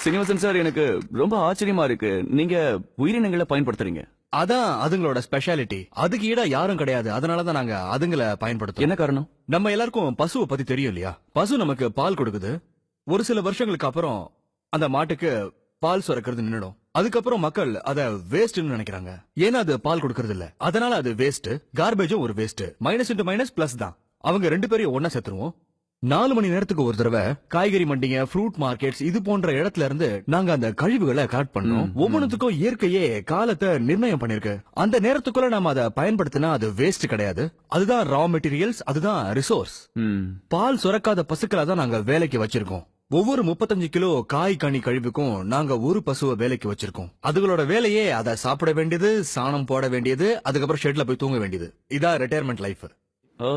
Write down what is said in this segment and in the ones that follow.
Srinivasan sir, எனக்கு ரொம்ப ஆச்சரியமா இருக்கு. நீங்க உயிரினங்களை பயன்படுத்துறீங்க. அதான் அதுங்களோட ஸ்பெஷாலிட்டி. அதுக்கு ஈடா யாரும் கிடையாது. அதனாலதான் நாங்க அதுங்களை பயன்படுத்துறோம். என்ன காரணம்? நம்ம எல்லாருக்கும் பசுவை பத்தி தெரியும் இல்லையா? பசு நமக்கு பால் கொடுக்குது. ஒரு சில வருஷங்களுக்கு அப்புறம் அந்த மாட்டுக்கு பால் சுரக்கிறது நின்னுடும். அதுக்கப்புறம் மக்கள் அத வேஸ்ட்னு நினைக்கிறாங்க. ஏன்னா அது பால் கொடுக்கறது இல்ல. அதனால அது வேஸ்ட். கார்பேஜும் ஒரு waste. Minus into minus plus தான். அவங்க ரெண்டு பேரையும் ஒன்னா சேர்த்துருவோம். 4 மணி நேரத்துக்கு ஒரு தடவை காய்கறி மண்டிங்க, ஃப்ரூட் மார்க்கெட்ஸ் இது போன்ற இடத்துல இருந்து நாங்க அந்த கழிவுகளை கலெக்ட் பண்ணோம். ஒவ்வொன்றுத்துக்கும் இயற்கையே காலத்தை நிர்ணயம் பண்ணிருக்கு. அந்த நேரத்துக்குள்ள நாம அதை பயன்படுத்தினா அது வேஸ்ட் கிடையாது. அதுதான் ரா மெட்டீரியல்ஸ், அதுதான் ரிசோர்ஸ். பால் சுரக்காத பசுக்களை தான் நாங்க வேலைக்கு வச்சிருக்கோம். ஒவ்வொரு 35 கிலோ காய் கனி கழிவுக்கும் நாங்க ஒரு பசுவை வேலைக்கு வச்சிருக்கோம். அதுகளோட வேலையே அதை சாப்பிட வேண்டியது, சாணம் போட வேண்டியது, அதுக்கப்புறம் ஷெட்ல போய் தூங்க வேண்டியது. இதான் ரிட்டையர்மெண்ட் லைஃப். ஓ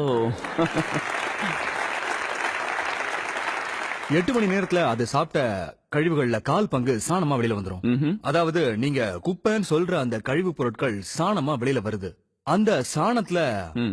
8 மணி நேரத்துல அது சாப்பிட்ட கழிவுகள்ல 1/4 பங்கு சாணமா வெளியில வந்துரும். அதாவது நீங்க குப்பைன்னு சொல்ற அந்த கழிவு பொருட்கள் சாணமா வெளியில வருது. அந்த சாணத்துல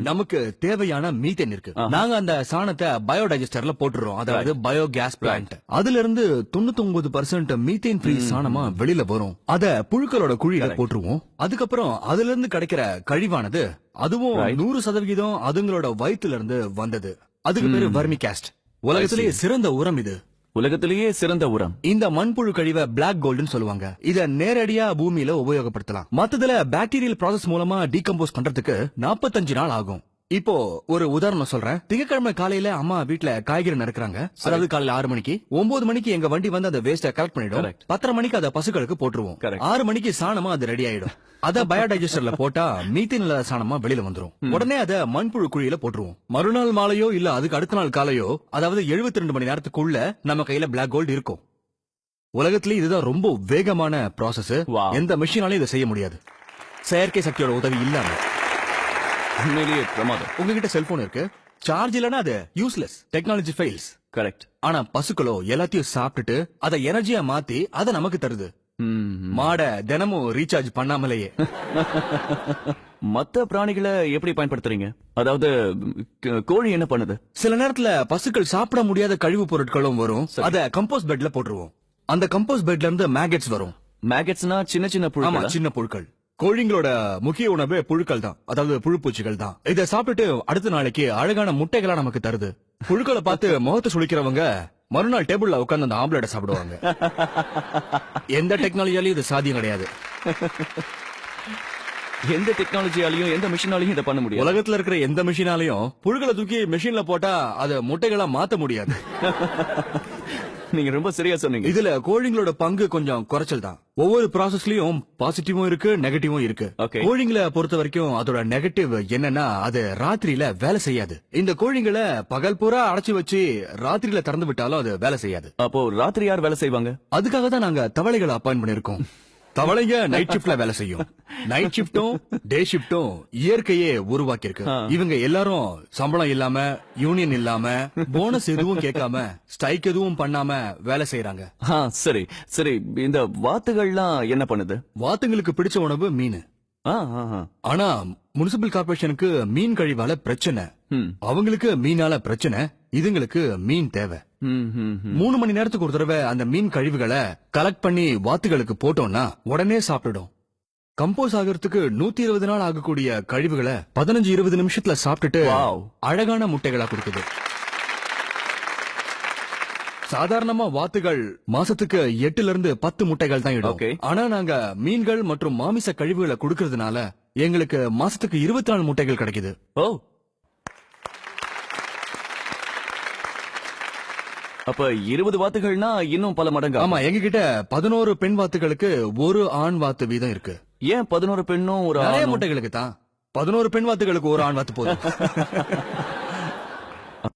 நமக்கு தேவையான மீத்தேன் இருக்கு. நாங்க அந்த சாணத்தை பயோடைஜஸ்டர்ல போட்டுறோம். அதாவது பயோகேஸ் பிளான்ட். அதுல இருந்து 99% மீத்தேன் ஃப்ரீ சாணமா வெளியில வரும். அத புழுக்களோட குழியில போட்டுருவோம். அதுக்கப்புறம் அதுல இருந்து கிடைக்கிற கழிவானது அதுவும் 100% அதுங்களோட வயிற்றுல இருந்து வந்தது. அதுக்கு பேரு வர்மி காஸ்ட். உலகத்திலேயே சிறந்த உரம் இது. உலகத்திலேயே சிறந்த உரம். இந்த மண்புழு கழிவை பிளாக் கோல்டுன்னு சொல்லுவாங்க. இத நேரடியா பூமியில உபயோகப்படுத்தலாம். மத்ததுல பாக்டீரியல் ப்ராசஸ் மூலமா டீகம்போஸ் பண்றதுக்கு 45 நாள் ஆகும். இப்போ ஒரு உதாரணம் சொல்றேன். திங்கட்கிழமை காலையில அம்மா வீட்ல காய்கறி நறுக்குறாங்க. அதாவது காலையில 6 மணிக்கு. 9 மணிக்கு எங்க வண்டி வந்து அந்த வேஸ்ட கலெக்ட் பண்ணிடும். 10:30 மணிக்கு அத பசுக்களுக்கு போட்டுருவோம். 6 மணிக்கு சாணமா அது ரெடி ஆயிடும். அத பயோடைஜஸ்டர்ல போட்டா மீத்தேன் இல்லாத சாணமா வெளியில வந்துரும். உடனே அத மண்புழு குழியில போட்டுருவோம். மறுநாள் மாலையோ இல்ல அதுக்கு அடுத்த நாள் காலையோ, அதாவது 72 மணி நேரத்துக்குள்ள நம்ம கையில பிளாக் கோல்டு இருக்கும். உலகத்திலேயே இதுதான் ரொம்ப வேகமான ப்ராசஸ். எந்த மெஷினாலையும் இதை செய்ய முடியாது, செயற்கை சக்தியோட உதவி இல்லாம. உண்மையிலேயே பிரமாதம். உங்ககிட்ட செல்போன் இருக்கு, சார்ஜ் இல்லனா அது யூஸ்லெஸ். Technology fails. கரெக்ட். ஆனா பசுக்களோ எல்லாத்தையும் சாப்பிட்டுட்டு அதை எனர்ஜியா மாத்தி அதை நமக்கு தருது. மாட தினமும் ரீசார்ஜ் பண்ணாமலேயே. மத்த பிராணிகளை எப்படி பயன்படுத்துறீங்க? அதாவது கோழி என்ன பண்ணுது? சில நேரத்துல பசுக்கள் சாப்பிட முடியாத கழிவு பொருட்களும் வரும். அத கம்போஸ்ட் பெட்ல போட்டுருவோம். அந்த கம்போஸ்ட் பெட்ல இருந்து மேகெட்ஸ் வரும். மேகெட்ஸ்னா சின்ன சின்ன புழுக்கள். சின்ன புழுக்கள். கோழிங்களோட முக்கிய உணவு புழுக்கள் தான், அதாவது புழுப்பூச்சிகள் தான். இதை சாப்பிட்டுட்டு அடுத்த நாளைக்கு அழகான முட்டைகளா நமக்கு தருது. புழுக்களை பார்த்து முகத்தை சுளிக்கிறவங்க மறுநாள் டேபிள்ல உட்கார்ந்து அந்த ஆம்லெட்டை சாப்பிடுவாங்க. எந்த டெக்னாலஜியாலையும் இது சாத்தியம் கிடையாது. எந்த டெக்னாலஜியாலையும் எந்த மிஷினாலையும் இதை பண்ண முடியாது. உலகத்துல இருக்கிற எந்த மிஷினாலையும் புழுக்களை தூக்கி மிஷின்ல போட்டா அதை முட்டைகளா மாத்த முடியாது. நீங்க ரொம்ப சரியா சொன்னீங்க. இதுல கோழிங்களோட பங்கு கொஞ்சம் குறைச்சல் தான். ஒவ்வொரு ப்ராசஸ்லயும் பாசிட்டிவும் இருக்கு, நெகட்டிவும் இருக்கு. கோழிங்களை பொறுத்த வரைக்கும் அதோட நெகட்டிவ் என்னன்னா அது ராத்திரியில வேலை செய்யாது. இந்த கோழிங்களை பகல் பூரா அடைச்சு வச்சு ராத்திரியில திறந்து விட்டாலும் அது வேலை செய்யாது. அப்போ ராத்திரி யார் வேலை செய்வாங்க? அதுக்காக தான் நாங்க தவளைகளை அப்பாயின் பண்ணிருக்கோம். தவளைங்க நைட் ஷிப்ட்ல வேலை செய்யும். நைட் ஷிப்டும் டே ஷிப்டும் இயற்கையே உருவாக்கி இருக்கு. இவங்க எல்லாரும் சம்பளம் இல்லாம, யூனியன் இல்லாம, போனஸ் எதுவும் கேட்காம, ஸ்ட்ரைக் எதுவும் பண்ணாம வேலை செய்யறாங்க. சரி சரி. இந்த வாத்துகள்லாம் என்ன பண்ணுது? வாத்துங்களுக்கு பிடிச்ச உணவு மீன். ஆனா முனிசிபல் கார்பரேஷனுக்கு மீன் கழிவால பிரச்சனை. அவங்களுக்கு மீனால பிரச்சனை, இதுங்களுக்கு மீன் தேவை. 3 மணி நேரத்துக்கு ஒரு தடவை அந்த மீன் கழிவுகளை கலெக்ட் பண்ணி வாத்துகளுக்கு போட்டோம்னா உடனே சாப்பிட்டுடும். கம்போஸ் ஆகிறதுக்கு 120 நாள் ஆகக்கூடிய கழிவுகளை 15-20 நிமிஷத்துல சாப்பிட்டுட்டு அழகான முட்டைகளா கொடுக்குது. சாதாரணமா வாத்துகள் மாசத்துக்கு 8-10 முட்டைகள் தான் இடும். ஆனா நாங்க மீன்கள் மற்றும் மாமிச கழிவுகளை கொடுக்கறதுனால எங்களுக்கு மாசத்துக்கு 24 முட்டைகள் கிடைக்குது. அப்ப 20 வாத்துகள்னா இன்னும் பல மடங்கு. ஆமா, எங்க கிட்ட 11 பெண் வாத்துகளுக்கு ஒரு ஆண் வாத்து வீதம் இருக்கு. ஏன் 11 பெண்ணும் ஒரு முட்டைகளுக்கு தான்? 11 பெண் வாத்துகளுக்கு ஒரு ஆண் வாத்து போதும்.